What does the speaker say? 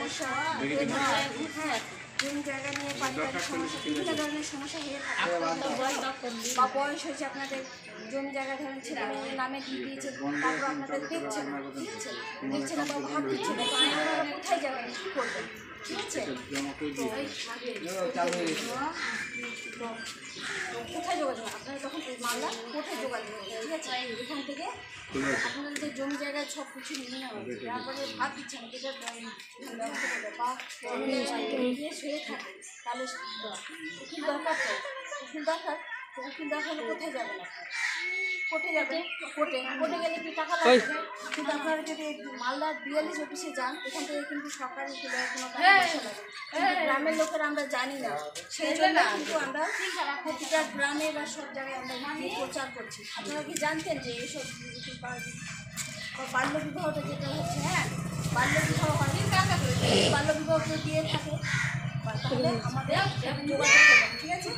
সমস্যা হয়ে থাকে। হ্যাঁ, জমি জায়গা নিয়ে পারিবারিক সমস্যা, বিভিন্ন ধরনের সমস্যা হয়ে থাকে। বা বয়স হয়েছে আপনাদের, জমি জায়গা ধরেন ছেলে মেয়ের নামে দিয়ে দিয়েছে, তারপর আপনাদের দেখছে না, ঠিক আছে, দেখছে না বা ভাব দিচ্ছে না, তো আপনারা কোথায় যাবেন, কী করবেন, ঠিক আছে? কোথায় যোগাযোগ, আপনারা যখন মামলা কোথায় যোগাযোগ, ঠিক আছে? এখান থেকে আপনাদের যে জমি জায়গায় সব কিছু নিয়ে নেওয়া হবে, তারপরে ভাত দিচ্ছে না, যেটা ব্যবস্থা করবে বা গিয়ে শুয়ে থাকে, তাহলে উকিল দরকার, তো উকিল দরকার, তো উকিল দরকার হলে কোথায় যাবেন আপনারা? কোর্টে যাবে, কোর্টে গেলে কি টাকা লাগবে? কিন্তু আপনারা যদি মালদার বিএলএস অফিসে যান, এখান থেকে কিন্তু সরকারি উকিলের কোনো টাকা পয়সা লাগে। কিন্তু গ্রামের লোকেরা আমরা জানি না, সেই জন্য কিন্তু আমরা প্রতিটা গ্রামে বা সব জায়গায় আমরা প্রচার করছি। আপনারা কি জানতেন যে এইসব বাল্য বিবাহটা যেটা হচ্ছে, হ্যাঁ, বাল্য বিবাহ হয়, বাল্য বিবাহ দিয়ে থাকে, তাহলে আমাদের যোগাযোগ করবেন, ঠিক আছে?